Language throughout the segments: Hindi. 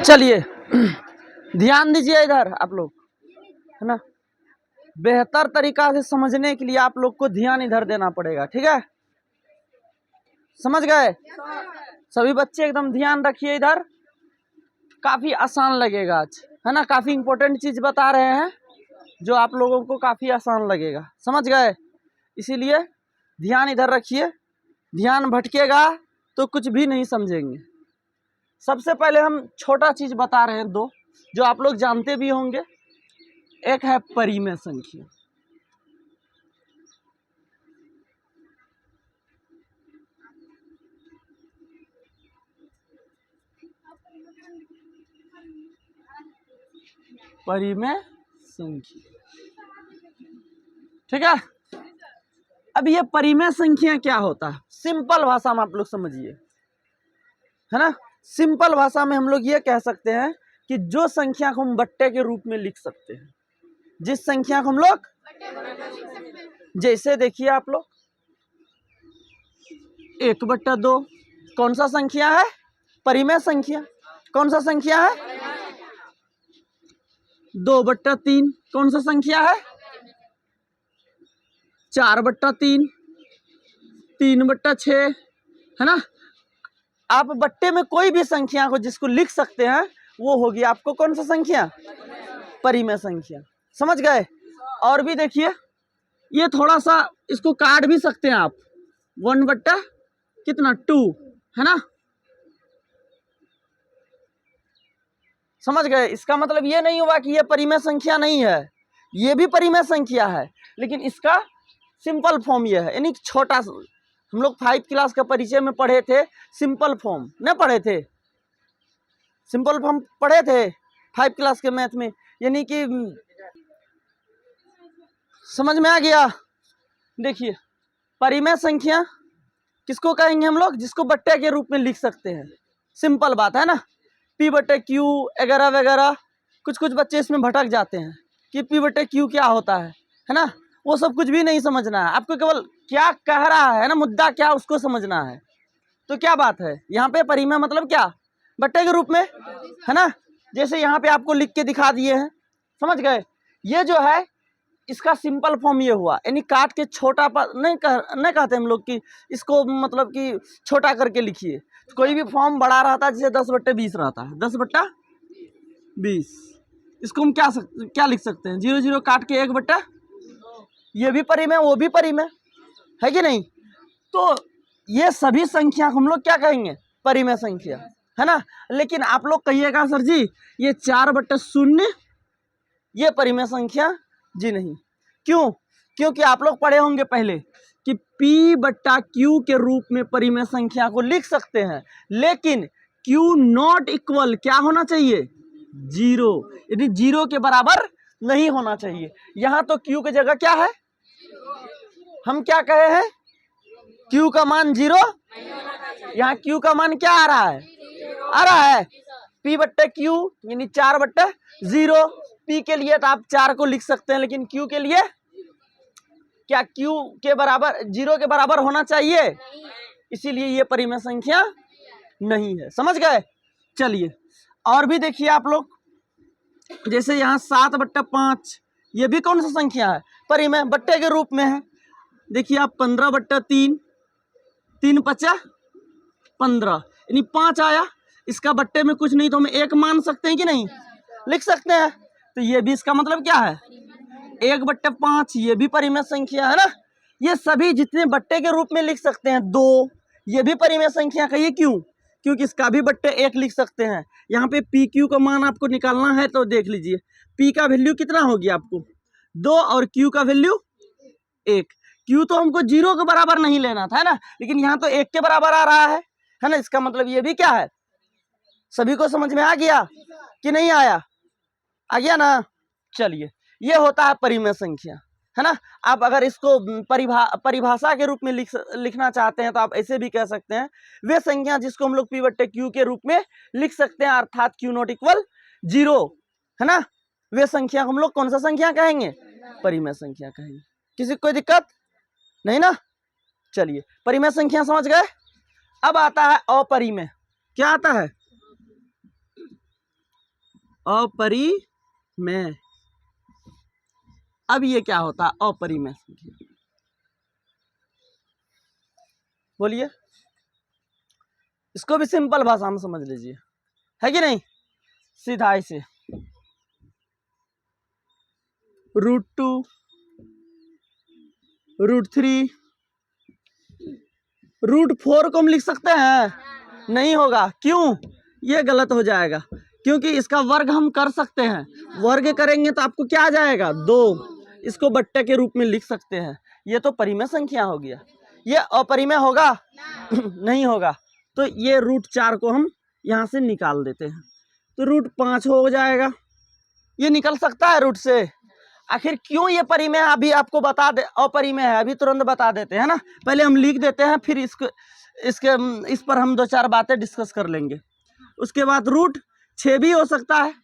चलिए ध्यान दीजिए इधर आप लोग, है ना। बेहतर तरीका से समझने के लिए आप लोग को ध्यान इधर देना पड़ेगा, ठीक है। समझ गए सभी बच्चे? एकदम ध्यान रखिए इधर, काफी आसान लगेगा आज, है ना। काफी इंपॉर्टेंट चीज बता रहे हैं जो आप लोगों को काफी आसान लगेगा, समझ गए। इसीलिए ध्यान इधर रखिए, ध्यान भटकेगा तो कुछ भी नहीं समझेंगे। सबसे पहले हम छोटा चीज बता रहे हैं दो, जो आप लोग जानते भी होंगे। एक है परिमेय संख्या, परिमेय संख्या, ठीक है। अब ये परिमेय संख्या क्या होता है, सिंपल भाषा में आप लोग समझिए, है ना। सिंपल भाषा में हम लोग ये कह सकते हैं कि जो संख्या को हम बट्टे के रूप में लिख सकते हैं, जिस संख्या को हम लोग, जैसे देखिए आप लोग 1/2 कौन सा संख्या है, परिमेय संख्या। कौन सा संख्या है, 2/3 कौन सा संख्या है, 4/3, 3/6, है ना। आप बट्टे में कोई भी संख्या को जिसको लिख सकते हैं वो होगी आपको कौन सा संख्या, परिमेय संख्या। समझ गए। और भी देखिए, ये थोड़ा सा इसको काट भी सकते हैं आप, 1/2, है ना। समझ गए। इसका मतलब ये नहीं हुआ कि ये परिमेय संख्या नहीं है, ये भी परिमेय संख्या है, लेकिन इसका सिंपल फॉर्म ये है, यानी छोटा। हम लोग 5 क्लास का परिचय में पढ़े थे सिंपल फॉर्म, न पढ़े थे, सिंपल फॉर्म पढ़े थे 5 क्लास के मैथ में, यानी कि समझ में आ गया। देखिए परिमेय संख्या किसको कहेंगे हम लोग, जिसको बट्टे के रूप में लिख सकते हैं, सिंपल बात है ना। P/Q वगैरह वगैरह, कुछ कुछ बच्चे इसमें भटक जाते हैं कि P/Q क्या होता है ना। वो सब कुछ भी नहीं समझना है आपको, केवल क्या कह रहा है ना, मुद्दा क्या उसको समझना है। तो क्या बात है यहाँ पे, परिमेय मतलब क्या, बट्टे के रूप में, है ना। जैसे यहाँ पे आपको लिख के दिखा दिए हैं, समझ गए। ये जो है इसका सिंपल फॉर्म ये हुआ, यानी काट के छोटा नहीं कहते हम लोग कि इसको मतलब कि छोटा करके लिखिए। कोई भी फॉर्म बड़ा रहता है, जैसे 10/20 रहता है, 10/20, इसको हम क्या लिख सकते हैं, 0 0 काट के 1/, ये भी परिमेय वो भी परिमेय है कि नहीं। तो ये सभी संख्या को हम लोग क्या कहेंगे, परिमेय संख्या, है ना। लेकिन आप लोग कहिएगा सर जी ये 4/0 ये परिमेय संख्या जी नहीं। क्यों, क्योंकि आप लोग पढ़े होंगे पहले कि P/Q के रूप में परिमेय संख्या को लिख सकते हैं, लेकिन Q नॉट इक्वल क्या होना चाहिए, 0, यदि 0 के बराबर नहीं होना चाहिए। यहां तो Q की जगह क्या है, हम क्या कहे हैं, Q का मान 0, यहाँ Q का मान क्या आ रहा है, P/Q यानी 4/0। P के लिए तो आप 4 को लिख सकते हैं, लेकिन Q के लिए क्या Q के बराबर 0 के बराबर होना चाहिए, इसीलिए ये परिमेय संख्या नहीं है। समझ गए। चलिए और भी देखिए आप लोग, जैसे यहाँ 7/5 ये भी कौन सा संख्या है, परिमेय, बट्टे के रूप में है। देखिए आप 15/3, 3×5 15, यानी 5 आया, इसका बट्टे में कुछ नहीं तो हम 1 मान सकते हैं कि नहीं, लिख सकते हैं। तो ये भी इसका मतलब क्या है, 1/5, ये भी परिमेय संख्या है ना। ये सभी जितने बट्टे के रूप में लिख सकते हैं, 2 ये भी परिमेय संख्या कहिए। क्यों, क्योंकि इसका भी बट्टे 1 लिख सकते हैं। यहाँ पे PQ का मान आपको निकालना है तो देख लीजिए, P का वैल्यू कितना होगी आपको 2 और Q का वैल्यू 1। Q तो हमको 0 के बराबर नहीं लेना था, है ना, लेकिन यहाँ तो 1 के बराबर आ रहा है ना। इसका मतलब ये भी क्या है, सभी को समझ में आ गया कि नहीं आया, आ गया ना। चलिए ये होता है परिमेय संख्या, है ना। आप अगर इसको परिभाषा के रूप में लिखना चाहते हैं तो आप ऐसे भी कह सकते हैं, वे संख्या जिसको हम लोग P/Q के रूप में लिख सकते हैं, अर्थात Q नॉट इक्वल 0, है ना। वे संख्या को हम लोग कौन सा संख्या कहेंगे, परिमेय संख्या कहेंगे। किसी को कोई दिक्कत नहीं ना। चलिए परिमेय संख्या समझ गए। अब आता है अपरिमेय। क्या आता है? अपरिमेय। अब ये क्या होता है? अपरिमेय संख्या। बोलिए, इसको भी सिंपल भाषा में समझ लीजिए, है कि नहीं? सीधा ऐसे √2, √3, √4 को हम लिख सकते हैं? नहीं होगा। क्यों? ये गलत हो जाएगा, क्योंकि इसका वर्ग हम कर सकते हैं। वर्ग करेंगे तो आपको क्या आ जाएगा? 2। इसको बट्टे के रूप में लिख सकते हैं। ये तो परिमेय संख्या हो गया। ये अपरिमेय होगा? नहीं होगा। तो ये √4 को हम यहाँ से निकाल देते हैं, तो √5 हो जाएगा। ये निकल सकता है रूट से। आखिर क्यों ये परिमेय है अभी आपको बता दे, अपरिमेय है अभी तुरंत बता देते हैं ना। पहले हम लिख देते हैं, फिर इस पर हम 2-4 बातें डिस्कस कर लेंगे। उसके बाद √6 भी हो सकता है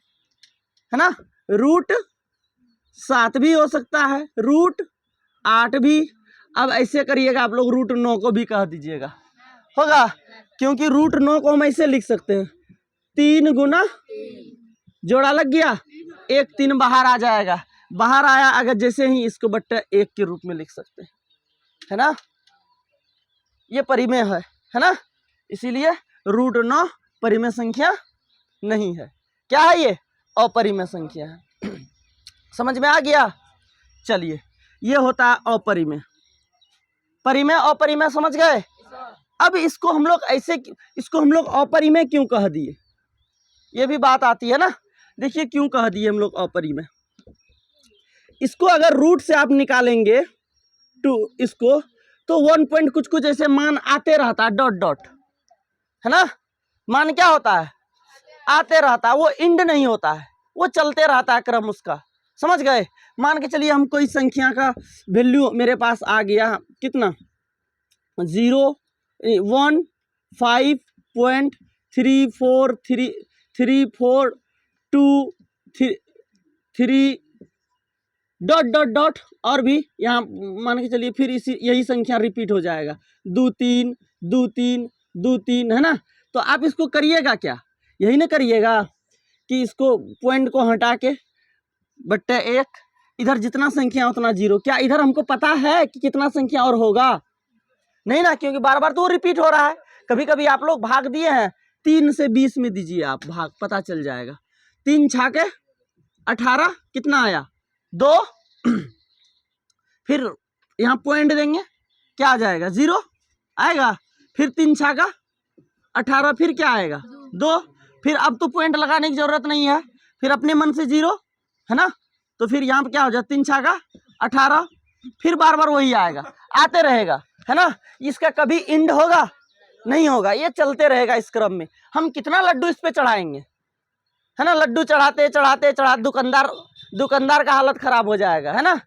ना, √7 भी हो सकता है, √8 भी। अब ऐसे करिएगा आप लोग, √9 को भी कह दीजिएगा, होगा? क्योंकि √9 को हम ऐसे लिख सकते हैं, 3 गुना जोड़ा लग गया, 1 3 बाहर आ जाएगा। बाहर आया अगर जैसे ही इसको बट्टा 1 के रूप में लिख सकते हैं, है ना। ये परिमेय है ना। इसीलिए √9 परिमेय संख्या नहीं है। क्या है ये? अपरिमेय संख्या है। समझ में आ गया? चलिए, ये होता है अपरिमेय। परिमेय अपरिमेय समझ गए? अब इसको हम लोग ऐसे, इसको हम लोग अपरिमेय क्यों कह दिए, ये भी बात आती है ना। देखिए क्यों कह दिए हम लोग अपरिमेय। इसको अगर रूट से आप निकालेंगे इसको, तो 1 पॉइंट कुछ कुछ ऐसे मान आते रहता है, डॉट डॉट, है ना। मान क्या होता है? आते रहता है, वो इंड नहीं होता है, वो चलते रहता है क्रम उसका। समझ गए? मान के चलिए हम कोई संख्या का वैल्यू मेरे पास आ गया, कितना? 0.5.3432 डॉट डॉट डॉट, और भी यहाँ मान के चलिए, फिर इसी यही संख्या रिपीट हो जाएगा, 2 3 2 3 2 3, है ना। तो आप इसको करिएगा क्या? यही ना करिएगा कि इसको पॉइंट को हटा के बट्टे 1, इधर जितना संख्या उतना 0। क्या इधर हमको पता है कि कितना संख्या और होगा? नहीं ना, क्योंकि बार बार तो रिपीट हो रहा है। कभी कभी आप लोग भाग दिए हैं, 3 से 20 में दीजिए आप भाग, पता चल जाएगा। 3 छाके 18, कितना आया? 2। फिर यहाँ पॉइंट देंगे, क्या आ जाएगा? 0 आएगा। फिर 3 छाका 18, फिर क्या आएगा? 2। फिर अब तो पॉइंट लगाने की जरूरत नहीं है, फिर अपने मन से 0, है ना। तो फिर यहाँ पे क्या हो जाए? 3 छाका 18, फिर बार बार वही आएगा, आते रहेगा, है ना। इसका कभी इंड होगा? नहीं होगा, ये चलते रहेगा इस क्रम में। हम कितना लड्डू इस पे चढ़ाएंगे, है ना। लड्डू चढ़ाते चढ़ाते दुकानदार का हालत खराब हो जाएगा, है ना।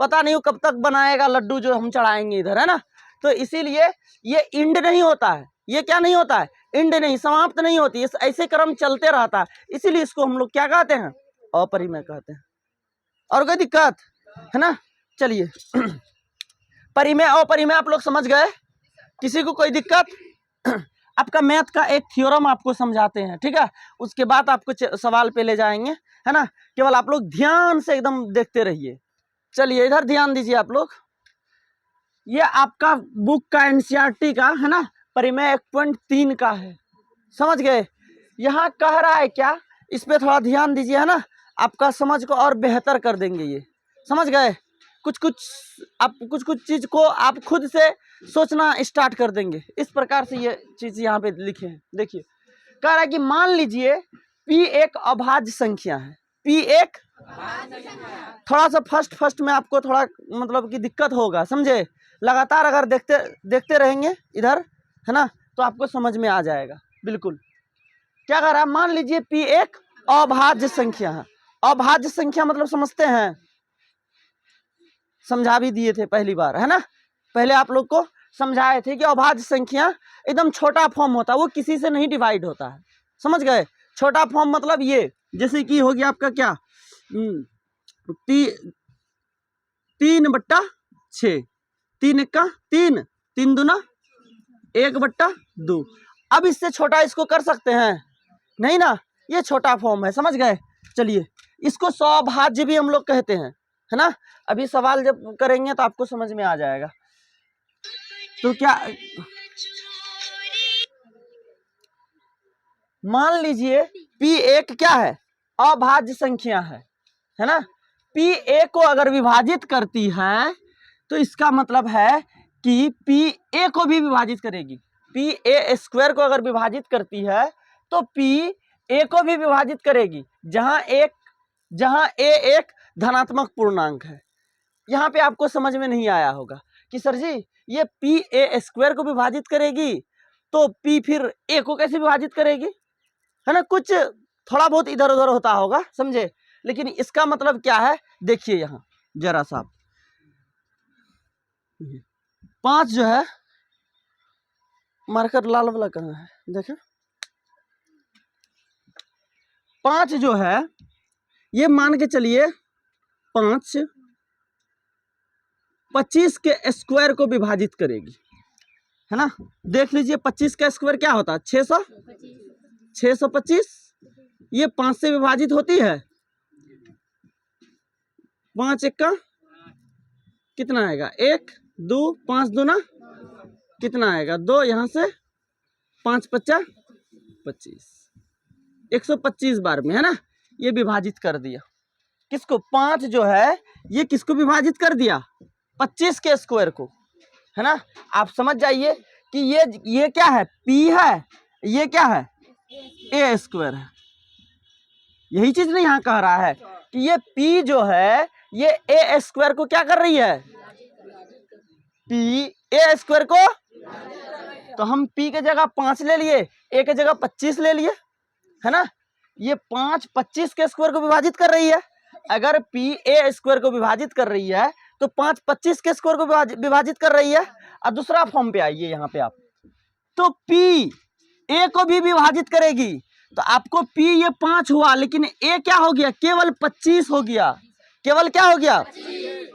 पता नहीं वो कब तक बनाएगा लड्डू जो हम चढ़ाएंगे इधर, है ना। तो इसीलिए ये इंड नहीं होता है। ये क्या नहीं होता है? इंड नहीं, समाप्त नहीं होती, ऐसे क्रम चलते रहता है। इसीलिए इसको हम लोग क्या कहते हैं? अपरिमेय कहते हैं। और कोई दिक्कत है ना? चलिए, परिमेय अपरिमेय आप लोग समझ गए? किसी को कोई दिक्कत? आपका मैथ का एक थ्योरम आपको समझाते हैं, ठीक है। उसके बाद आपको सवाल पे ले जाएंगे, है ना। केवल आप लोग ध्यान से एकदम देखते रहिए। चलिए इधर ध्यान दीजिए आप लोग। ये आपका बुक का एनसीईआरटी का है ना, परिमेय 1.3 का है। समझ गए? यहाँ कह रहा है क्या, इस पे थोड़ा ध्यान दीजिए, है ना। आपका समझ को और बेहतर कर देंगे ये। समझ गए? कुछ कुछ चीज को आप खुद से सोचना स्टार्ट कर देंगे। इस प्रकार से ये चीज यहाँ पे लिखे हैं। देखिए कह रहा है कि मान लीजिए P एक अभाज्य संख्या है। P एक, थोड़ा सा फर्स्ट में आपको थोड़ा मतलब कि दिक्कत होगा, समझे। लगातार अगर देखते रहेंगे इधर, है ना, तो आपको समझ में आ जाएगा बिल्कुल। क्या कह रहा है? मान लीजिए P एक अभाज्य संख्या है। अभाज्य संख्या मतलब समझते हैं, समझा भी दिए थे पहली बार, है ना। पहले आप लोग को समझाए थे कि अभाज्य संख्या एकदम छोटा फॉर्म होता है, वो किसी से नहीं डिवाइड होता है। समझ गए? छोटा फॉर्म मतलब ये, जैसे कि हो गया आपका क्या, 3/6, 3 1 3, 3 2 1/2। अब इससे छोटा इसको कर सकते हैं नहीं ना, ये छोटा फॉर्म है, समझ गए। चलिए इसको सौभाज्य भी हम लोग कहते हैं, है ना। अभी सवाल जब करेंगे तो आपको समझ में आ जाएगा। तो क्या मान लीजिए P एक क्या है, अभाज्य संख्या है ना। P a को अगर विभाजित करती है तो इसका मतलब है कि P a को भी विभाजित करेगी। P a स्क्वायर को अगर विभाजित करती है तो P a को भी विभाजित करेगी, जहां a एक धनात्मक पूर्णांक है। यहाँ पे आपको समझ में नहीं आया होगा कि सर जी ये P a स्क्वायर को विभाजित करेगी तो P फिर a को कैसे विभाजित करेगी, है ना। कुछ थोड़ा बहुत इधर उधर होता होगा, समझे। लेकिन इसका मतलब क्या है, देखिए यहाँ जरा सा 5 जो है, मार्कर लाल वाला कहाँ है, देखें 5 जो है ये मान के चलिए 5 25 के स्क्वायर को विभाजित करेगी, है ना। देख लीजिए 25 का स्क्वायर क्या होता है, 625। ये 5 से विभाजित होती है, 5 एक का कितना आएगा, 1 2 5 दूना कितना आएगा 2, यहाँ से 5 25 25, 125 बार में, है ना। ये विभाजित कर दिया किसको, 5 जो है ये किसको विभाजित कर दिया, 25 के स्क्वायर को, है ना। आप समझ जाइए कि ये क्या है, P है, ये क्या है, a स्क्वायर है। यही चीज नहीं यहाँ कह रहा है कि ये P जो है ये a स्क्वायर को क्या कर रही है, P a स्क्वायर को, तो हम P के जगह 5 ले लिए, a के जगह 25 ले लिए, है ना। ये 5 25 के स्क्वायर को विभाजित कर रही है। अगर P a स्क्वायर को विभाजित कर रही है तो 5 25 के स्क्वायर को विभाजित कर रही है। और दूसरा फॉर्म पे आइए यहाँ पे आप, तो P a को भी विभाजित करेगी, तो आपको P ये 5 हुआ, लेकिन a क्या हो गया, केवल 25 हो गया। केवल क्या हो गया,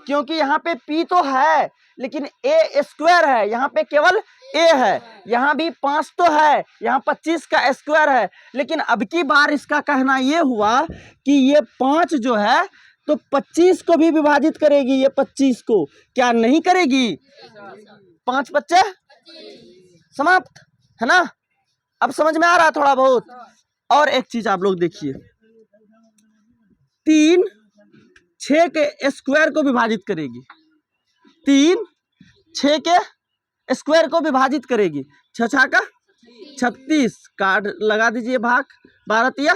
क्योंकि यहाँ पे P तो है लेकिन a स्क्वायर है, यहाँ पे केवल a है। यहाँ भी 5 तो है, यहाँ 25 का स्क्वायर है, लेकिन अब की बार इसका कहना ये हुआ कि ये 5 जो है तो 25 को भी विभाजित करेगी, ये 25 को क्या नहीं करेगी, 5 25 समाप्त, है ना। अब समझ में आ रहा है थोड़ा बहुत। और एक चीज आप लोग देखिए, 3 6 के स्क्वायर को विभाजित करेगी, 3 6 के स्क्वायर को विभाजित करेगी, 6 6 का 36, काट लगा दीजिए भाग, 12 तिया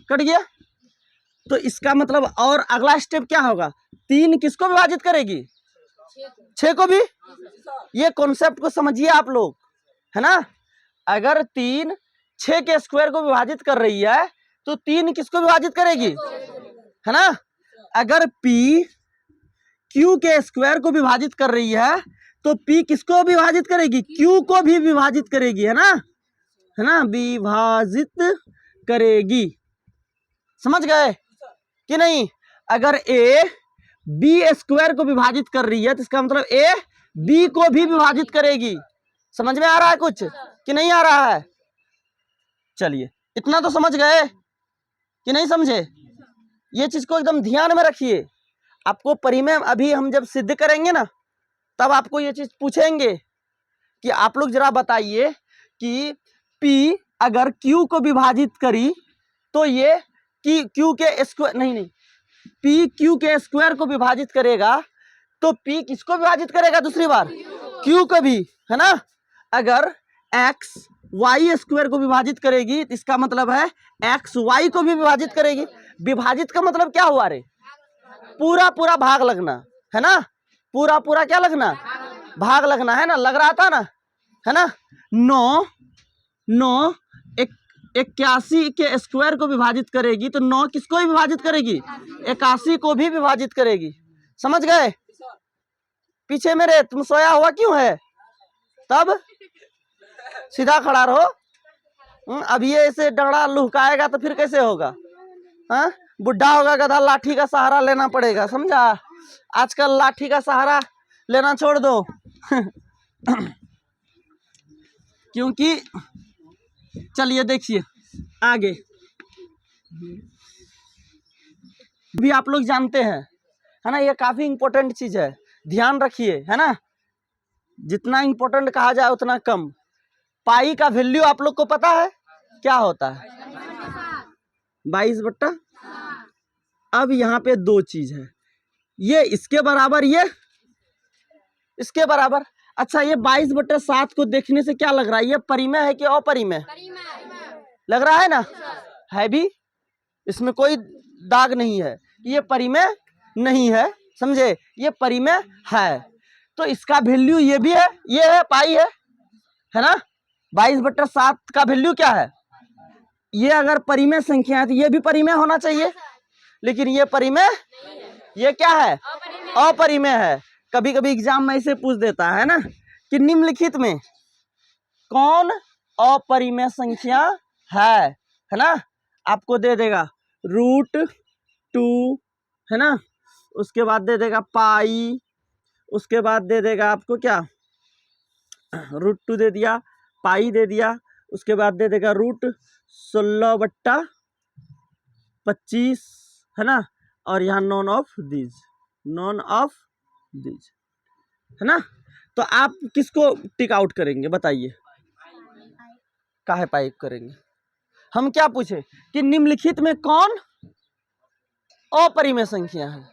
कट गया। तो इसका मतलब और अगला स्टेप क्या होगा, 3 किसको विभाजित करेगी, 6 को भी। ये कॉन्सेप्ट को समझिए आप लोग, है ना। अगर 3 6 के स्क्वायर को विभाजित कर रही है तो 3 किसको विभाजित करेगी, है ना। अगर P Q के स्क्वायर को विभाजित कर रही है तो P किसको विभाजित करेगी, Q को भी विभाजित करेगी, है ना, विभाजित करेगी। समझ गए कि नहीं। अगर A B स्क्वायर को विभाजित कर रही है तो इसका मतलब A B को भी विभाजित करेगी। समझ में आ रहा है कुछ कि नहीं आ रहा है। चलिए इतना तो समझ गए कि नहीं समझे। ये चीज को एकदम ध्यान में रखिए। आपको परिमेय अभी हम जब सिद्ध करेंगे ना तब आपको ये चीज पूछेंगे कि आप लोग जरा बताइए कि P अगर Q को विभाजित करी तो ये कि Q के स्क्वायर नहीं P Q के स्क्वायर को विभाजित करेगा तो P किसको विभाजित करेगा, दूसरी बार Q को भी, है ना। अगर X Y स्क्वायर को विभाजित करेगी तो इसका मतलब है X Y को भी विभाजित करेगी। विभाजित का मतलब क्या हुआ रे, पूरा पूरा भाग लगना, है ना। पूरा पूरा क्या लगना, भाग लगना, है ना। लग रहा था ना, है ना। 9 81 के स्क्वायर को विभाजित करेगी तो 9 किसको भी विभाजित करेगी, 81 को भी विभाजित करेगी। समझ गए। पीछे मेरे तुम सोया हुआ क्यों है, तब सीधा खड़ा रहो। अब ये ऐसे डंडा लुहकाएगा तो फिर कैसे होगा, हाँ। बुढ़ा होगा गधा, लाठी का सहारा लेना पड़ेगा, समझा। आजकल लाठी का सहारा लेना छोड़ दो। क्योंकि चलिए देखिए आगे भी आप लोग जानते हैं, है ना, ये काफी इंपॉर्टेंट चीज है, ध्यान रखिए, है ना, जितना इंपॉर्टेंट कहा जाए उतना कम। पाई का वैल्यू आप लोग को पता है क्या होता है? 22/। अब यहाँ पे दो चीज है, ये इसके बराबर, ये इसके बराबर। अच्छा, ये 22/7 को देखने से क्या लग रहा है, ये परिमेय है कि अपरिमेय? लग रहा है ना, है भी, इसमें कोई दाग नहीं है कि ये परिमेय नहीं है, समझे, ये परिमेय है। तो इसका वैल्यू ये भी है, ये है पाई है ना। 22/7 का वैल्यू क्या है? ये अगर परिमेय संख्या है तो ये भी परिमेय होना चाहिए, लेकिन ये परिमेय, ये क्या है? अपरिमेय है। कभी कभी एग्जाम में ऐसे पूछ देता है ना कि निम्नलिखित में कौन अपरिमेय संख्या है ना, आपको दे देगा √2, है ना, उसके बाद दे देगा पाई, उसके बाद दे देगा आपको क्या, √2 दे दिया, पाई दे दिया, उसके बाद दे देगा √16/25, है ना, और यहाँ नॉन ऑफ दीज, है ना। तो आप किसको टिक आउट करेंगे बताइए? काहे पाई करेंगे? हम क्या पूछे कि निम्नलिखित में कौन अपरिमेय संख्या है?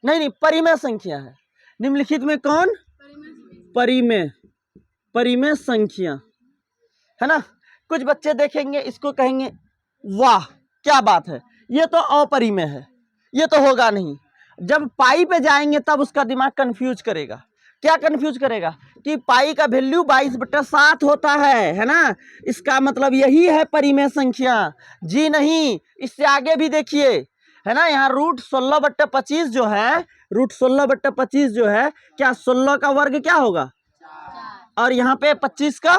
नहीं, परिमेय संख्या है। निम्नलिखित में कौन परिमेय संख्या, है ना। कुछ बच्चे देखेंगे इसको कहेंगे वाह क्या बात है, ये तो अपरिमेय है, ये तो होगा नहीं। जब पाई पे जाएंगे तब उसका दिमाग कंफ्यूज करेगा। क्या कंफ्यूज करेगा कि पाई का वैल्यू 22/7 होता है ना, इसका मतलब यही है परिमेय संख्या। जी नहीं, इससे आगे भी देखिए, है ना, यहाँ √16/25 जो है, √16/25 जो है, क्या 16 का वर्ग क्या होगा, और यहाँ पे 25 का,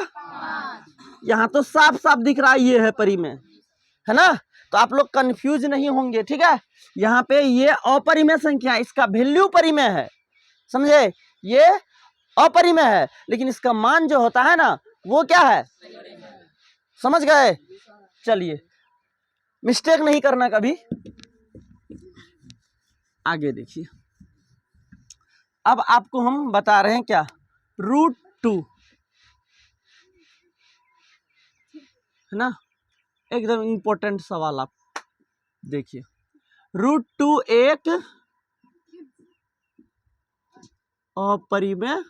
यहाँ तो साफ साफ दिख रहा है ये है परिमेय, है ना। तो आप लोग कंफ्यूज नहीं होंगे, ठीक है। यहाँ पे ये अपरिमेय संख्या, इसका वैल्यू परिमेय है, समझे, ये अपरिमेय है, लेकिन इसका मान जो होता है ना वो क्या है, समझ गए। चलिए, मिस्टेक नहीं करना कभी। आगे देखिए, अब आपको हम बता रहे हैं क्या, √2, है ना, एकदम इंपॉर्टेंट सवाल। आप देखिए, √2 एक अपरिमेय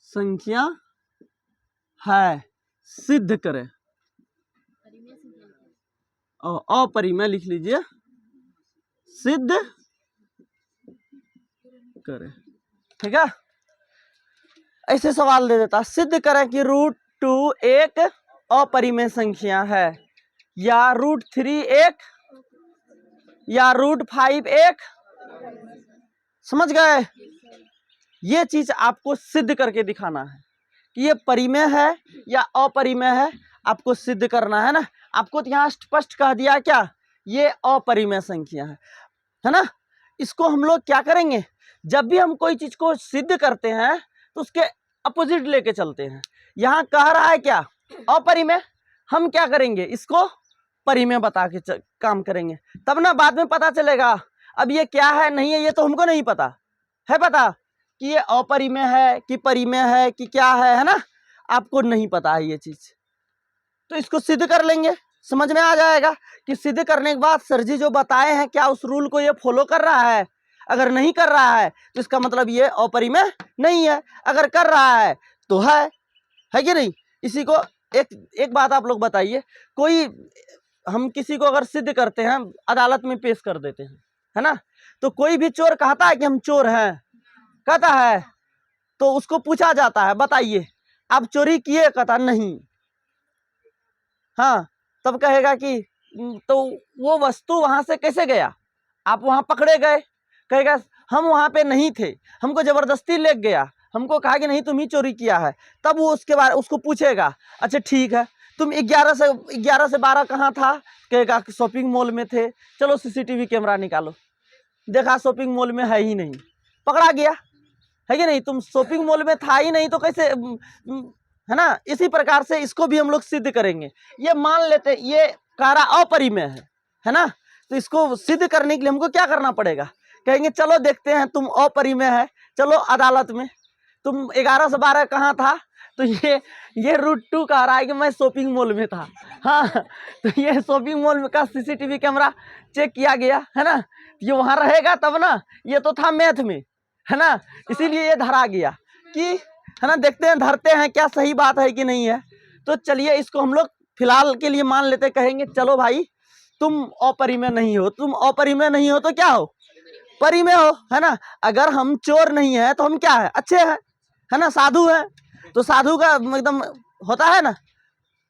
संख्या है, सिद्ध करें। अपरिमेय लिख लीजिए, सिद्ध करें, ठीक है। ऐसे सवाल दे देता, सिद्ध करें कि √2 एक अपरिमेय संख्या है, या √3 एक, या √5 एक, समझ गए। ये चीज आपको सिद्ध करके दिखाना है कि ये परिमेय है या अपरिमेय है, आपको सिद्ध करना है ना। आपको तो यहाँ स्पष्ट कह दिया क्या, ये अपरिमेय संख्या है ना। इसको हम लोग क्या करेंगे, जब भी हम कोई चीज को सिद्ध करते हैं तो उसके अपोजिट लेके चलते हैं। यहाँ कह रहा है क्या, अपरिमेय, हम क्या करेंगे, इसको परिमेय बता के काम करेंगे, तब ना बाद में पता चलेगा अब ये क्या है नहीं है, ये तो हमको नहीं पता है, पता कि ये अपरिमेय है कि परिमेय है कि क्या है ना, आपको नहीं पता है ये चीज। तो इसको सिद्ध कर लेंगे, समझ में आ जाएगा कि सिद्ध करने के बाद सर जी जो बताए हैं क्या उस रूल को ये फॉलो कर रहा है। अगर नहीं कर रहा है तो इसका मतलब ये अपरिमेय नहीं है, अगर कर रहा है तो है कि नहीं। इसी को एक बात आप लोग बताइए, कोई हम किसी को अगर सिद्ध करते हैं, अदालत में पेश कर देते हैं, है ना, तो कोई भी चोर कहता है कि हम चोर हैं, कहता है, तो उसको पूछा जाता है बताइए आप चोरी किए, कहता नहीं, हाँ, तब कहेगा कि तो वो वस्तु वहां से कैसे गया, आप वहां पकड़े गए, कहेगा हम वहां पे नहीं थे, हमको जबरदस्ती ले गया, हमको कहा कि नहीं तुम ही चोरी किया है। तब वो उसके बारे उसको पूछेगा, अच्छा ठीक है तुम 11 से 12 कहाँ था, कहेगा कि शॉपिंग मॉल में थे, चलो सीसीटीवी कैमरा निकालो, देखा शॉपिंग मॉल में है ही नहीं, पकड़ा गया, है कि नहीं? तुम शॉपिंग मॉल में था ही नहीं तो कैसे है ना? इसी प्रकार से इसको भी हम लोग सिद्ध करेंगे। ये मान लेते ये कारा अपरिमेय है ना? तो इसको सिद्ध करने के लिए हमको क्या करना पड़ेगा? कहेंगे चलो देखते हैं तुम अपरिमेय है, चलो अदालत में। तुम 11 से 12 कहाँ था? तो ये रूट 2 कह रहा है कि मैं शॉपिंग मॉल में था। हाँ, तो ये शॉपिंग मॉल में का सीसीटीवी कैमरा चेक किया गया है ना? ये वहां रहेगा तब ना। ये तो था मैथ में, है ना? इसीलिए ये धरा गया कि है ना। देखते हैं धरते हैं क्या सही बात है कि नहीं है। तो चलिए इसको हम लोग फिलहाल के लिए मान लेते, कहेंगे चलो भाई तुम अपरिमेय नहीं हो। तुम अपरिमेय नहीं हो तो क्या हो? परिमेय हो, है ना? अगर हम चोर नहीं है तो हम क्या है? अच्छे हैं, है ना? साधु है। तो साधु का एकदम होता है ना।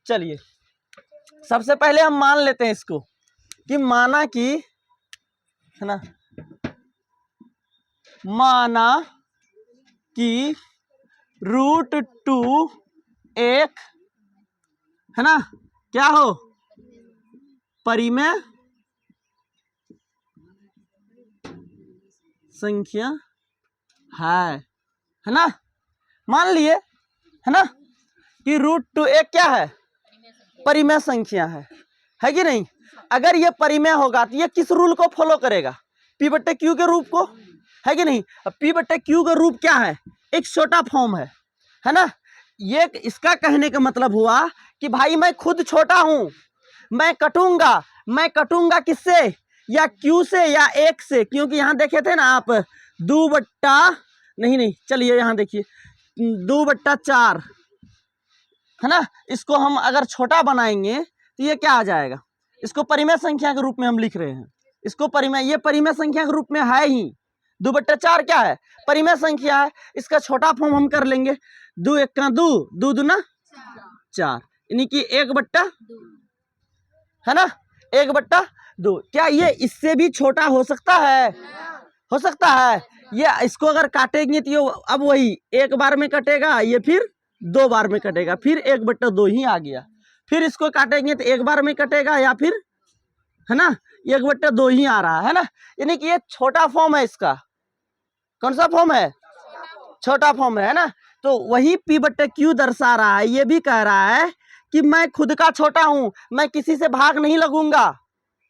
चलिए सबसे पहले हम मान लेते हैं इसको कि माना कि है ना, माना कि रूट 2 एक है ना क्या हो? परिमेय संख्या है ना? मान लिए है ना कि रूट 2 एक क्या है? परिमेय संख्या है कि नहीं? अगर ये परिमेय होगा तो ये किस रूल को फॉलो करेगा? P बट्टे Q के रूप को, है कि नहीं? P बट्टे Q का रूप क्या है? एक छोटा फॉर्म है ना? ये इसका कहने का मतलब हुआ कि भाई मैं खुद छोटा हूं, मैं कटूंगा किससे? या Q से या 1 से, क्योंकि यहां देखे थे ना आप 2 बट्टा नहीं, चलिए यहां देखिए 2 बट्टा 4 है ना। इसको हम अगर छोटा बनाएंगे तो ये क्या आ जाएगा? इसको परिमेय संख्या के रूप में हम लिख रहे हैं। इसको ये परिमेय संख्या के रूप में है ही। 2 बट्टा 4 क्या है? परिमेय संख्या है। इसका छोटा फॉर्म हम कर लेंगे 2 1 का 2, 2 दूना 4, यानी कि 1 बट्टा है ना, 1 बट्टा 2। क्या ये इससे भी छोटा हो सकता है? हो सकता है। ये इसको अगर काटेंगे तो ये अब वही एक बार में कटेगा, ये फिर 2 बार में कटेगा, फिर 1 बट्टा 2 ही आ गया। फिर इसको काटेंगे तो 1 बार में कटेगा या फिर है ना 1 बट्टा 2 ही आ रहा है ना। यानी कि ये छोटा फॉर्म है इसका। कौन सा फॉर्म है? छोटा फॉर्म है ना। तो वही P बट्टे Q दर्शा रहा है। ये भी कह रहा है कि मैं खुद का छोटा हूं, मैं किसी से भाग नहीं लगूंगा,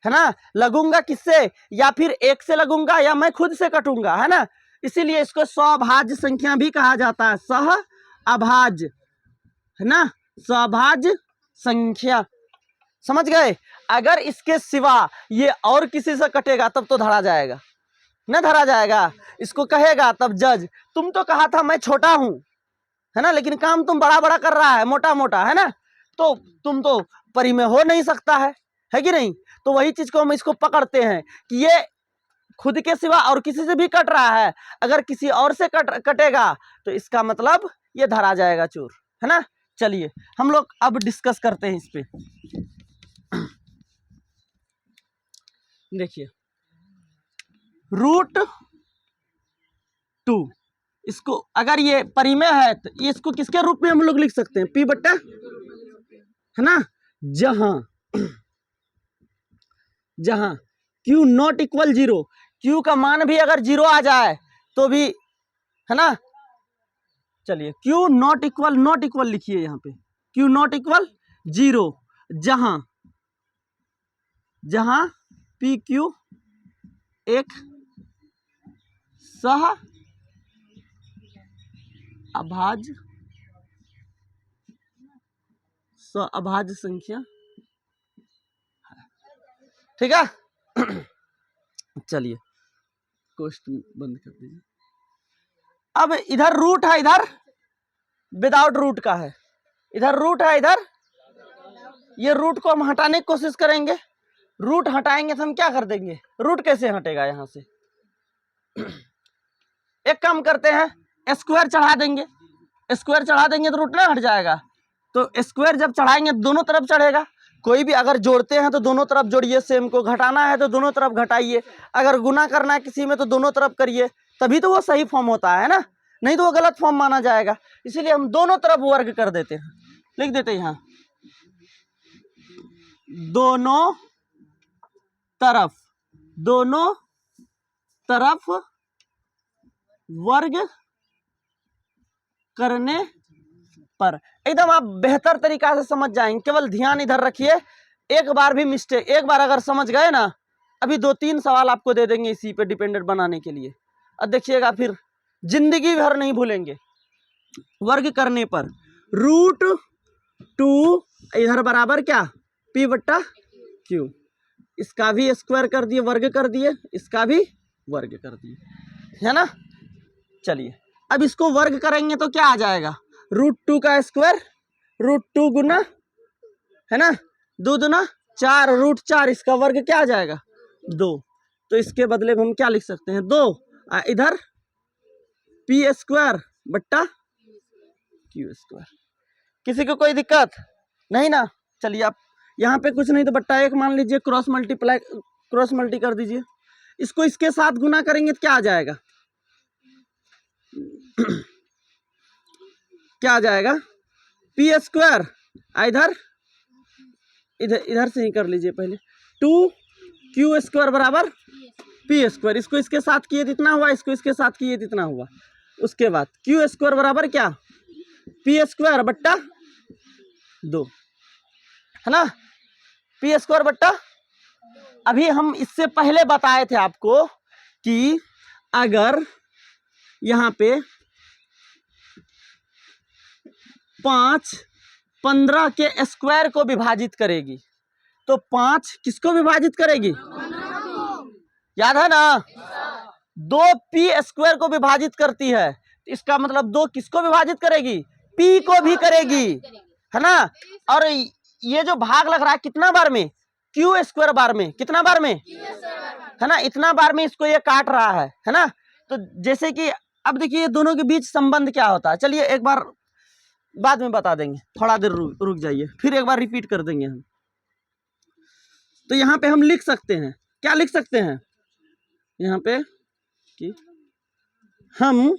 है ना। लगूंगा किससे? या फिर 1 से लगूंगा या मैं खुद से कटूंगा, है ना। इसीलिए इसको स्वभाज्य संख्या भी कहा जाता है। सह अभाज्य है ना, स्वभाज्य संख्या। समझ गए? अगर इसके सिवा ये और किसी से कटेगा तब तो धरा जाएगा, न धरा जाएगा। इसको कहेगा तब जज तुम तो कहा था मैं छोटा हूं, है ना, लेकिन काम तुम बड़ा बड़ा कर रहा है, मोटा मोटा, है ना, तो तुम तो परिमेय हो नहीं सकता है कि नहीं। तो वही चीज को हम इसको पकड़ते हैं कि ये खुद के सिवा और किसी से भी कट रहा है। अगर किसी और से कटेगा तो इसका मतलब ये धरा जाएगा चोर, है ना। चलिए हम लोग अब डिस्कस करते हैं इस पे। देखिए रूट 2, इसको अगर ये परिमेय है तो इसको किसके रूप में हम लोग लिख सकते हैं? P बट्टा है ना, जहां Q नॉट इक्वल 0, Q का मान भी अगर 0 आ जाए तो भी, है ना। चलिए Q नॉट इक्वल लिखिए यहाँ पे, Q नॉट इक्वल 0, जहां PQ एक सह अभाज्य संख्या, ठीक है। चलिए क्वेश्चन बंद कर दीजिए। अब इधर रूट है, इधर विदाउट रूट का है, इधर रूट है, इधर ये रूट को हम हटाने की कोशिश करेंगे। रूट हटाएंगे तो हम क्या कर देंगे? रूट कैसे हटेगा? यहां से एक काम करते हैं, स्क्वायर चढ़ा देंगे। स्क्वायर चढ़ा देंगे तो रूट ना हट जाएगा। तो स्क्वायर जब चढ़ाएंगे दोनों तरफ चढ़ेगा। कोई भी अगर जोड़ते हैं तो दोनों तरफ जोड़िए, सेम को घटाना है तो दोनों तरफ घटाइए, अगर गुना करना है किसी में तो दोनों तरफ करिए, तभी तो वो सही फॉर्म होता है ना, नहीं तो वो गलत फॉर्म माना जाएगा। इसीलिए हम दोनों तरफ वर्ग कर देते हैं, लिख देते हैं यहाँ दोनों तरफ वर्ग करने पर। एकदम आप बेहतर तरीका से समझ जाएंगे, केवल ध्यान इधर रखिए। एक बार भी मिस्टेक, एक बार अगर समझ गए ना, अभी 2-3 सवाल आपको दे देंगे इसी पे डिपेंडेंट बनाने के लिए, अब देखिएगा फिर जिंदगी भर नहीं भूलेंगे। वर्ग करने पर √2 इधर बराबर क्या, P/Q, इसका भी स्क्वायर कर दिए, वर्ग कर दिए, इसका भी वर्ग कर दिए, है ना। चलिए अब इसको वर्ग करेंगे तो क्या आ जाएगा, √2 का स्क्वायर, √2 गुना, है ना, 2 दूना 4, √4, इसका वर्ग क्या आ जाएगा 2। तो इसके बदले में हम क्या लिख सकते हैं 2, इधर P²/Q²। किसी को कोई दिक्कत नहीं ना। चलिए आप यहाँ पे कुछ नहीं तो /1 मान लीजिए, क्रॉस मल्टी कर दीजिए, इसको इसके साथ गुना करेंगे तो क्या आ जाएगा क्या आ जाएगा P², इधर से ही कर लीजिए पहले, 2Q² बराबर P², इसको इसके साथ किए जितना हुआ, इसको इसके साथ किए जितना हुआ, उसके बाद Q² बराबर क्या, P²/2, है ना, P²/2। अभी हम इससे पहले बताए थे आपको कि अगर यहाँ पे 5 15 के स्क्वायर को विभाजित करेगी तो 5 किसको विभाजित करेगी, याद है ना, 2P² को विभाजित करती है, इसका मतलब 2 किसको विभाजित करेगी, P को भी करेगी, है ना। और ये जो भाग लग रहा है कितना बार में, Q² बार में, कितना बार में, है ना, इतना बार में इसको ये काट रहा है ना। तो जैसे कि अब देखिए दोनों के बीच संबंध क्या होता है, चलिए एक बार बाद में बता देंगे, थोड़ा देर रुक जाइए, फिर एक बार रिपीट कर देंगे हम। तो यहाँ पे हम लिख सकते हैं, क्या लिख सकते हैं यहाँ पे कि हम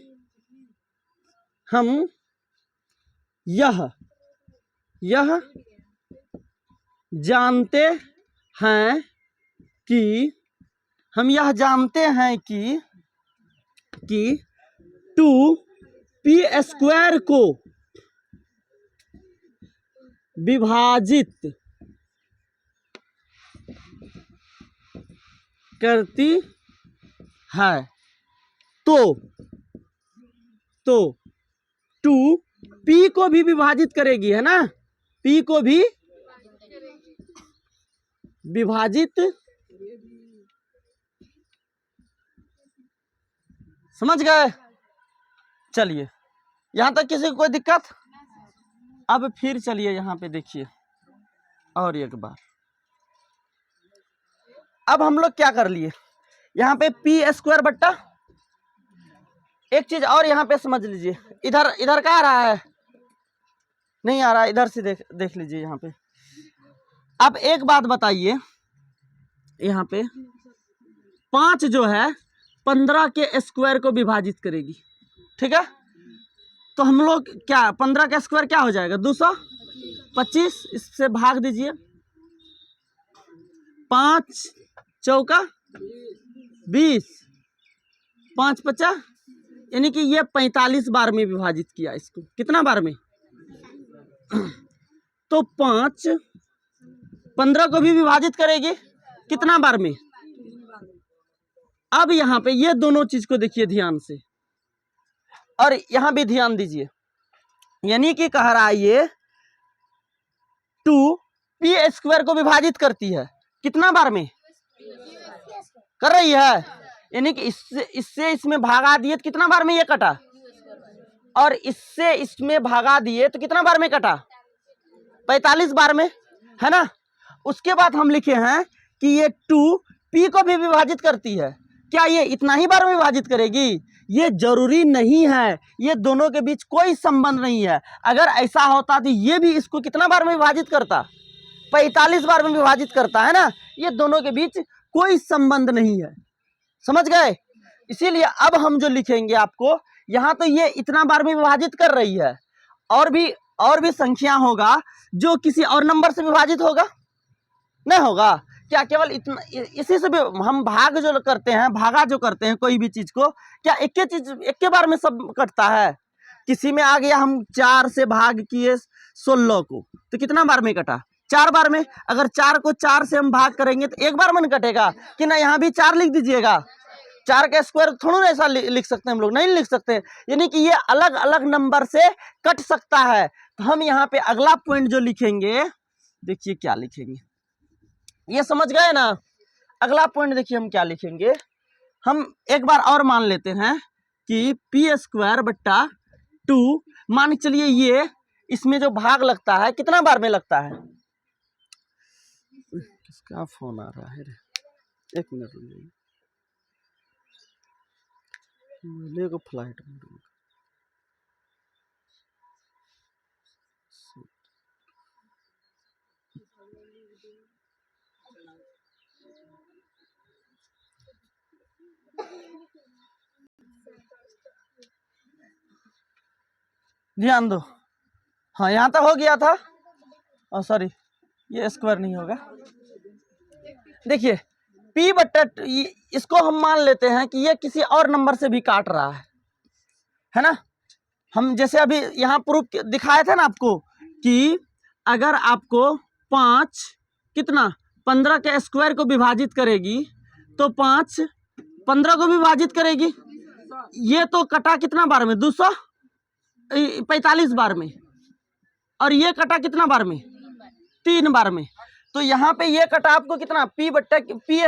यह जानते हैं कि, हम यह जानते हैं कि 2P² को विभाजित करती है, तो 2P को भी विभाजित करेगी, है ना, P को भी विभाजित, समझ गए। चलिए यहां तक किसी को कोई दिक्कत। अब फिर चलिए यहाँ पे देखिए और एक बार, अब हम लोग क्या कर लिए, यहाँ पे P²/, एक चीज और यहाँ पे समझ लीजिए, इधर क्या आ रहा है, नहीं आ रहा है, इधर से देख लीजिए यहाँ पे। अब एक बात बताइए, यहाँ पे 5 जो है 15 के स्क्वायर को विभाजित करेगी, ठीक है, तो हम लोग क्या, 15 का स्क्वायर क्या हो जाएगा 225, इससे भाग दीजिए, 5 चौका 20, 5 50, यानी कि ये 45 बार में विभाजित किया इसको, कितना बार में, तो 5 15 को भी विभाजित करेगी कितना बार में। अब यहाँ पे ये दोनों चीज को देखिए ध्यान से, और यहां भी ध्यान दीजिए, यानी कि कह रहा है ये 2P² को विभाजित करती है कितना बार में, कर रही है, यानी कि इससे इसमें भागा दिए तो कितना बार में ये कटा, और इससे इसमें भागा दिए तो कितना बार में कटा, 45 बार में, है ना। उसके बाद हम लिखे हैं कि ये 2P को भी विभाजित करती है, क्या ये इतना ही बार में विभाजित करेगी, ये जरूरी नहीं है, ये दोनों के बीच कोई संबंध नहीं है। अगर ऐसा होता तो ये भी इसको कितना बार में विभाजित करता, 45 बार में विभाजित करता, है ना। ये दोनों के बीच कोई संबंध नहीं है, समझ गए। इसीलिए अब हम जो लिखेंगे आपको, यहाँ तो ये इतना बार में विभाजित कर रही है, और भी संख्या होगा जो किसी और नंबर से विभाजित होगा, नहीं होगा क्या, केवल इतना, इसी से भी हम भाग जो करते हैं, भागा जो करते हैं कोई भी चीज को, क्या एक के बार में सब कटता है, किसी में आ गया हम 4 से भाग किए 16 को, तो कितना बार में कटा? 4 बार में। अगर 4 को 4 से हम भाग करेंगे तो एक बार में कटेगा कि ना? यहाँ भी 4 लिख दीजिएगा। 4 का स्क्वायर थोड़ा ना ऐसा लिख सकते हैं हम लोग, नहीं लिख सकते। यानी कि ये अलग अलग नंबर से कट सकता है। तो हम यहाँ पे अगला पॉइंट जो लिखेंगे, देखिए क्या लिखेंगे, ये समझ गए ना? अगला पॉइंट देखिए हम क्या लिखेंगे। हम एक बार और मान लेते हैं कि पी स्क्वायर बट्टा 2, मान चलिए ये इसमें जो भाग लगता है कितना बार में लगता है? किसका फोन आ रहा है रे? एक मिनट रुकिए, मेरे को फ्लाइट में ध्यान दो। हाँ यहाँ तक हो गया था। और सॉरी, ये स्क्वायर नहीं होगा। देखिए p बट्टा, इसको हम मान लेते हैं कि ये किसी और नंबर से भी काट रहा है ना? हम जैसे अभी यहाँ प्रूफ दिखाए थे ना आपको कि अगर आपको 5 कितना 15 के स्क्वायर को विभाजित करेगी तो 5 15 को विभाजित करेगी। ये तो कटा कितना बार में? 245 बार में। और ये कटा कितना बार में? 3 बार में। तो यहाँ पे ये कटा आपको कितना? p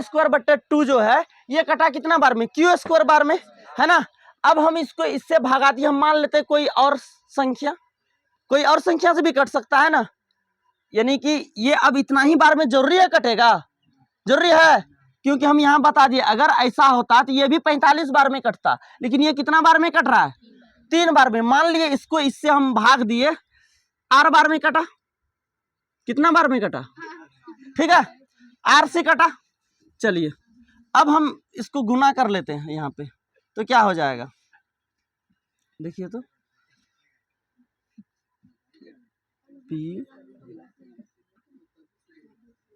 स्क्वायर बट्टा 2 जो है ये कटा कितना बार में? q स्क्वायर बार में, है ना? अब हम इसको इससे भगा दिए, हम मान लेते हैं कोई और संख्या से भी कट सकता है ना? यानी कि ये अब इतना ही बार में जरूरी है कटेगा? जरूरी है, क्योंकि हम यहाँ बता दिए अगर ऐसा होता तो ये भी 45 बार में कटता, लेकिन ये कितना बार में कट रहा है? 3 बार में। मान लिए इसको इससे हम भाग दिए, r बार में कटा। कितना बार में कटा? ठीक है, r से कटा। चलिए अब हम इसको गुना कर लेते हैं यहाँ पे, तो क्या हो जाएगा? देखिए तो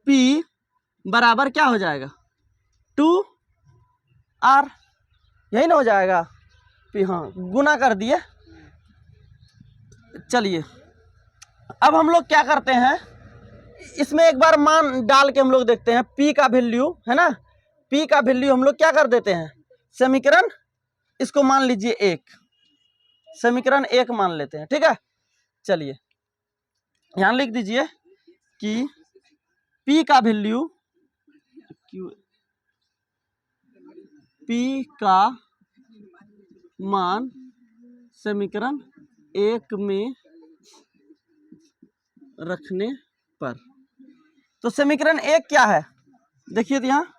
p बराबर क्या हो जाएगा? 2r, यही ना हो जाएगा? p, हाँ गुना कर दिए। चलिए अब हम लोग क्या करते हैं, इसमें एक बार मान डाल के हम लोग देखते हैं p का वैल्यू, है ना? p का वैल्यू हम लोग क्या कर देते हैं, समीकरण इसको मान लीजिए 1, समीकरण 1 मान लेते हैं। ठीक है, चलिए यहाँ लिख दीजिए कि p का वैल्यू, p का मान समीकरण 1 में रखने पर, तो समीकरण 1 क्या है? देखिए तो यहाँ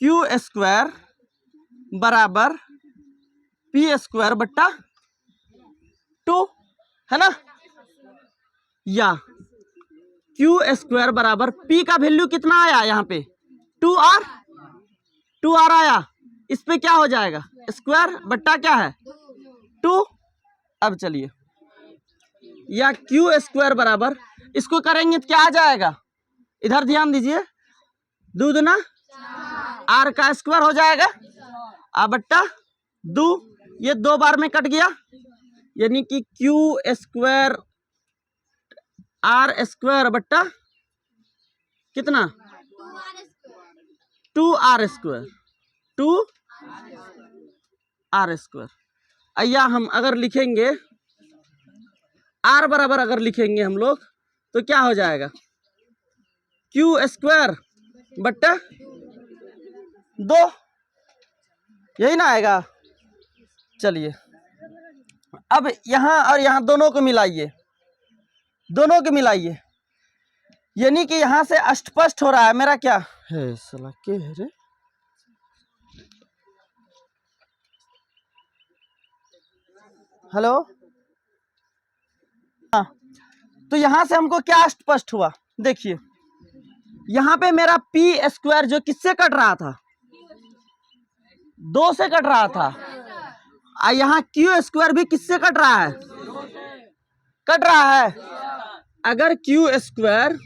q स्क्वायर बराबर p स्क्वायर बट्टा 2, है ना? या q स्क्वायर बराबर p का वैल्यू कितना आया यहाँ पे? 2r आया। इस पे क्या हो जाएगा? स्क्वायर बट्टा क्या है? 2। अब चलिए, या q स्क्वायर बराबर, इसको करेंगे तो क्या आ जाएगा? इधर ध्यान दीजिए, 2 दूना r का स्क्वायर हो जाएगा, आ बट्टा 2, ये 2 बार में कट गया, यानी कि q स्क्वायर r स्क्वायर बट्टा कितना? 2r square, 2r square. या हम अगर लिखेंगे r बराबर, अगर लिखेंगे हम लोग तो क्या हो जाएगा? q स्क्वायर बट्टा 2, यही ना आएगा? चलिए अब यहाँ और यहाँ दोनों को मिलाइए, यानी कि यहाँ से अस्पष्ट हो रहा है मेरा क्या है, साला क्या है रे? हेलो, हाँ, तो यहाँ से हमको क्या स्पष्ट हुआ? देखिए यहाँ पे मेरा p स्क्वायर जो किससे कट रहा था? 2 से कट रहा था। यहाँ q स्क्वायर भी किससे कट रहा है? कट रहा है। अगर q स्क्वायर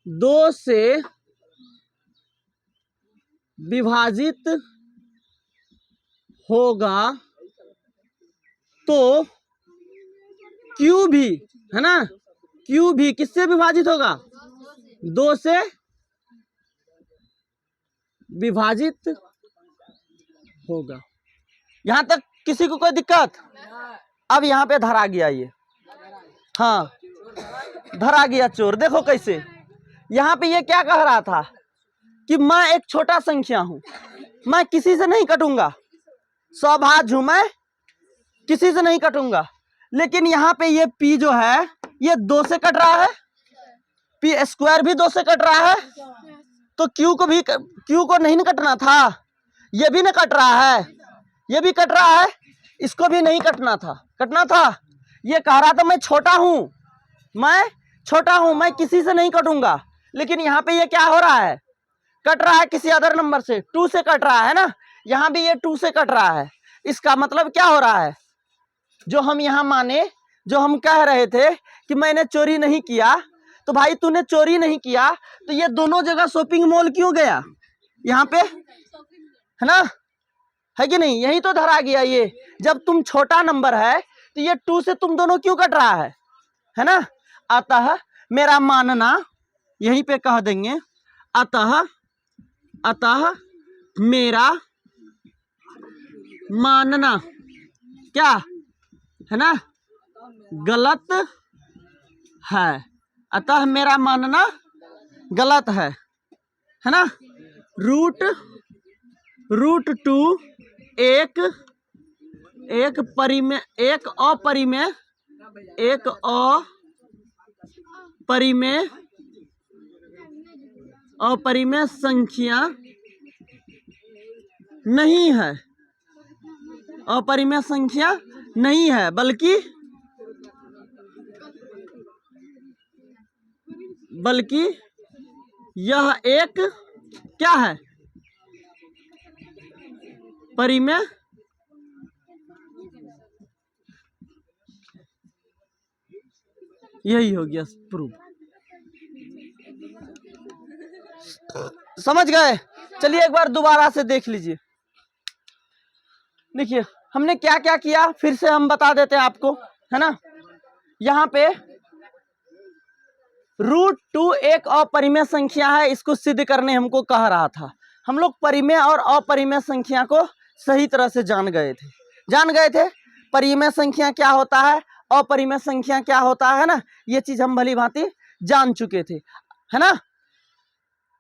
2 से विभाजित होगा तो Q भी, है ना, Q भी किससे विभाजित होगा? 2 से विभाजित होगा। यहां तक किसी को कोई दिक्कत? अब यहां पे धरा गया ये, हाँ धरा गया चोर। देखो कैसे, यहां पे ये क्या कह रहा था कि मैं एक छोटा संख्या हूं, मैं किसी से नहीं कटूंगा, सौभाज्य हूं, मैं किसी से नहीं कटूंगा। लेकिन यहाँ पे ये P जो है ये 2 से कट रहा है, P स्क्वायर भी 2 से कट रहा है, तो Q को नहीं कटना था, ये भी ना कट रहा है, ये भी कट रहा है, इसको भी नहीं कटना था, कटना था। ये कह रहा था मैं छोटा हूं, मैं छोटा हूं, मैं किसी से नहीं कटूंगा। लेकिन यहाँ पे ये क्या हो रहा है, कट रहा है किसी अदर नंबर से, 2 से कट रहा है ना, यहाँ भी ये 2 से कट रहा है। इसका मतलब क्या हो रहा है, जो हम यहाँ माने, जो हम कह रहे थे कि मैंने चोरी नहीं किया, तो भाई तूने चोरी नहीं किया तो ये दोनों जगह शॉपिंग मॉल क्यों गया यहाँ पे, है ना, है कि नहीं? यही तो धरा गया ये, जब तुम छोटा नंबर है तो ये 2 से तुम दोनों क्यों कट रहा है ना। अतः मेरा मानना, यहीं पे कह देंगे, अतः मेरा मानना क्या है ना, गलत है। अतः मेरा मानना गलत है ना। रूट 2 एक अपरिमेय संख्या नहीं है, अपरिमेय संख्या नहीं है, बल्कि यह एक क्या है, परिमेय यही हो गया प्रूफ। समझ गए? चलिए एक बार दोबारा से देख लीजिए। देखिए हमने क्या क्या किया, फिर से हम बता देते हैं आपको, है ना। यहाँ पे रूट 2 एक अपरिमेय संख्या है, इसको सिद्ध करने हमको कह रहा था। हम लोग परिमेय और अपरिमेय संख्या को सही तरह से जान गए थे। परिमेय संख्या क्या होता है, अपरिमेय संख्या क्या होता है ना, ये चीज हम भली भांति जान चुके थे, है ना।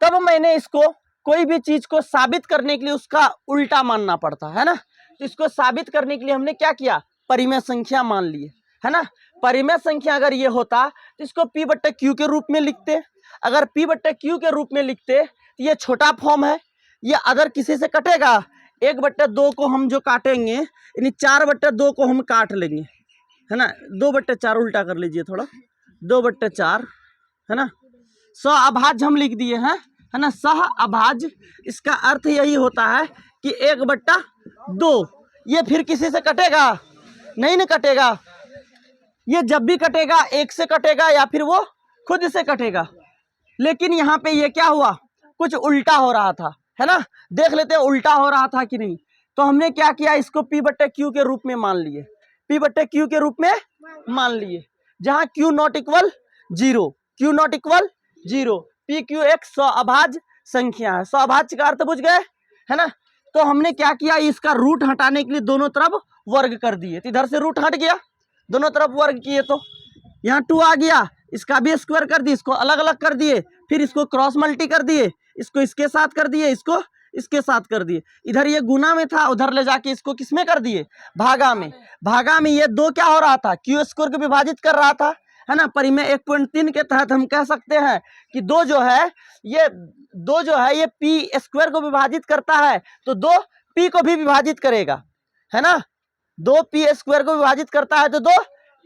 तब मैंने इसको, कोई भी चीज को साबित करने के लिए उसका उल्टा मानना पड़ता है ना। तो इसको साबित करने के लिए हमने क्या किया, परिमेय संख्या मान लिए, है ना। परिमेय संख्या अगर ये होता तो इसको P/Q के रूप में लिखते। अगर P/Q के रूप में लिखते तो ये छोटा फॉर्म है, ये अगर किसी से कटेगा 1/2 को हम जो काटेंगे, यानी 4/2 को हम काट लेंगे, है ना। 2/4 उल्टा कर लीजिए थोड़ा, 2/4, है ना। सहअभाज्य हम लिख दिए हैं, है ना, सहअभाज्य। इसका अर्थ यही होता है कि 1/2। ये फिर किसी से कटेगा नहीं ना, कटेगा। ये जब भी कटेगा 1 से कटेगा या फिर वो खुद से कटेगा। लेकिन यहाँ पे ये क्या हुआ, कुछ उल्टा हो रहा था, है ना। देख लेते हैं उल्टा हो रहा था कि नहीं। तो हमने क्या किया, इसको P/Q के रूप में मान लिए, P/Q के रूप में मान लिए, जहां Q नॉट इक्वल 0, PQ एक सहअभाज्य संख्या है। सहअभाज्य का अर्थ बुझ गए, है ना। तो हमने क्या किया, इसका रूट हटाने के लिए दोनों तरफ वर्ग कर दिए, तो इधर से रूट हट गया, दोनों तरफ वर्ग किए तो यहाँ 2 आ गया, इसका भी स्क्वायर कर दिए, इसको अलग अलग कर दिए, फिर इसको क्रॉस मल्टी कर दिए, इसको इसके साथ कर दिए, इसको इसके साथ कर दिए। इधर ये गुना में था, उधर ले जाके इसको किसमें कर दिए, भागा में। भागा में ये 2 क्या हो रहा था, Q स्क्वायर को विभाजित कर रहा था, है ना। परिमेय 1.3 के तहत हम कह सकते हैं कि 2 जो है ये P स्क्वायर को विभाजित करता है, तो 2 P को भी विभाजित करेगा, है ना। 2 P स्क्वायर को विभाजित करता है तो 2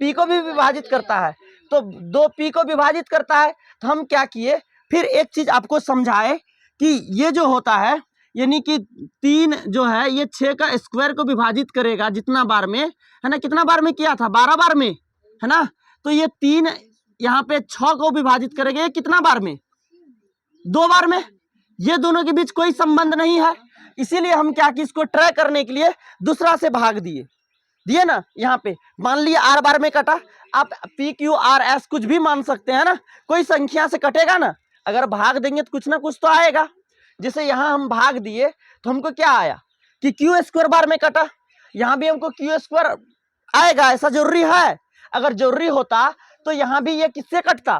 P को भी विभाजित करता है, तो 2 P को विभाजित करता है। तो हम क्या किए, फिर एक चीज आपको समझाए कि ये जो होता है, यानी कि 3 जो है ये 6 का स्क्वायर को विभाजित करेगा जितना बार में, है ना। कितना बार में किया था, 12 बार में, है ना। तो ये 3 यहाँ पे 6 को विभाजित करेंगे कितना बार में, 2 बार में। ये दोनों के बीच कोई संबंध नहीं है, इसीलिए हम क्या कि इसको ट्राई करने के लिए दूसरा से भाग दिए ना। यहाँ पे मान लिया आर बार में कटा, आप पी क्यू आर एस कुछ भी मान सकते हैं ना, कोई संख्या से कटेगा ना, अगर भाग देंगे तो कुछ ना कुछ तो आएगा। जैसे यहाँ हम भाग दिए तो हमको क्या आया कि क्यू स्क्वायर बार में कटा, यहाँ भी हमको क्यू स्क्वायर आएगा, ऐसा जरूरी है? अगर जरूरी होता तो यहाँ भी ये किससे कटता,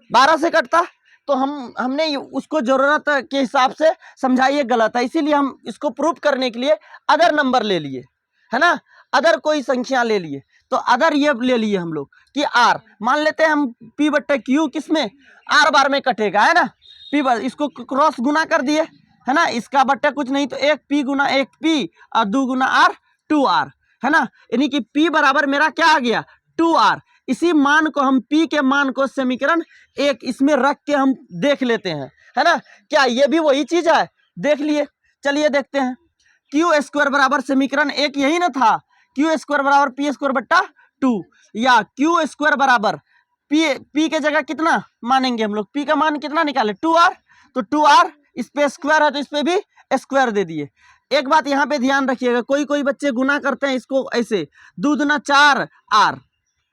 12 से कटता। तो हमने उसको जरूरत के हिसाब से समझा, ये गलत है, इसीलिए हम इसको प्रूफ करने के लिए अदर नंबर ले लिए, है ना, अदर कोई संख्या ले लिए। तो अदर ये ले लिए हम लोग कि आर मान लेते हैं हम, पी बट्टे क्यू किसमें, आर बार में कटेगा, है ना, पी बार, इसको क्रॉस गुना कर दिए, है ना, इसका बट्टा कुछ नहीं तो एक पी गुना एक पी और 2 गुना आर 2r, है ना, यानी कि p बराबर मेरा क्या आ गया 2r। इसी मान को हम p के मान को समीकरण 1 इसमें रख के हम देख लेते हैं, है ना, क्या ये भी वही चीज है, देख लिए। चलिए देखते हैं, क्यू स्क्वायर बराबर समीकरण 1 यही ना था, क्यू स्क्वायर बराबर पी स्क्वायर बट्टा 2, या क्यू स्क्वायर बराबर p के जगह कितना मानेंगे हम लोग, p का मान कितना निकाले 2r, तो 2r इस पे स्क्वायर है तो इस पे भी स्क्वायर दे दिए। एक बात यहाँ पे ध्यान रखिएगा, कोई बच्चे गुना करते हैं इसको ऐसे, 2 दूना 4r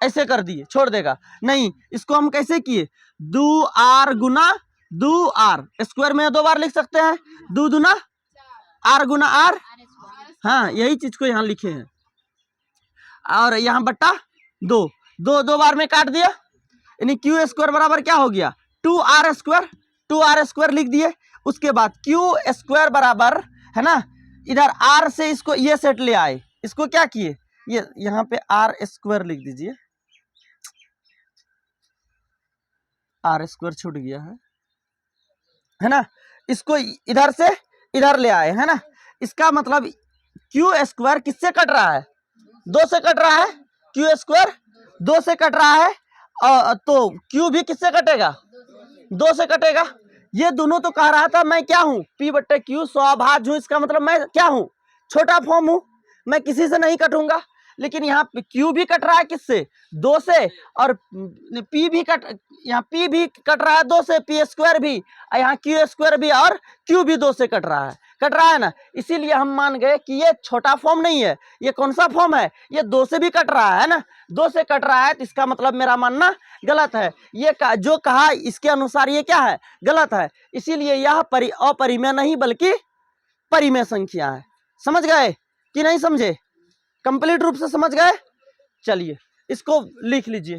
ऐसे कर दिए, छोड़ देगा, नहीं, इसको हम कैसे किए, 2r गुना 2r, स्क्वायर में 2 बार लिख सकते हैं, 2 दूना r गुना r, हाँ यही चीज को यहाँ लिखे हैं, और यहाँ बट्टा 2 बार में काट दिया, यानी क्यू स्क्वायर बराबर क्या हो गया 2r स्क्वायर लिख दिए। उसके बाद क्यू स्क्वायर बराबर, है ना, इधर r से इसको ये सेट ले आए, इसको क्या किए, ये यहाँ पे r स्क्वायर लिख दीजिए, r स्क्वायर छूट गया है ना, इसको इधर से इधर ले आए, है ना, इसका मतलब क्यू स्क्वायर किससे कट रहा है, 2 से कट रहा है, क्यू स्क्वायर 2 से कट रहा है, तो क्यू भी किससे कटेगा 2 से कटेगा। ये दोनों तो कह रहा था मैं क्या हूं, पी बट्टे क्यू स्वभाज हूं, इसका मतलब मैं क्या हूं, छोटा फॉर्म हूं, मैं किसी से नहीं कटूंगा। लेकिन यहाँ क्यू भी कट रहा है किससे 2 से, और पी भी यहाँ पी भी कट रहा है 2 से, पी स्क्वायर भी, यहाँ क्यू स्क्वायर भी, और क्यू भी 2 से कट रहा है ना, इसीलिए हम मान गए कि ये छोटा फॉर्म नहीं है, ये कौन सा फॉर्म है, ये 2 से भी कट रहा है ना, 2 से कट रहा है, तो इसका मतलब मेरा मानना गलत है, ये जो कहा इसके अनुसार ये क्या है, गलत है, इसीलिए यह अपरिमेय नहीं बल्कि परिमेय संख्या है। समझ गए कि नहीं समझे, कंप्लीट रूप से समझ गए। चलिए इसको लिख लीजिए।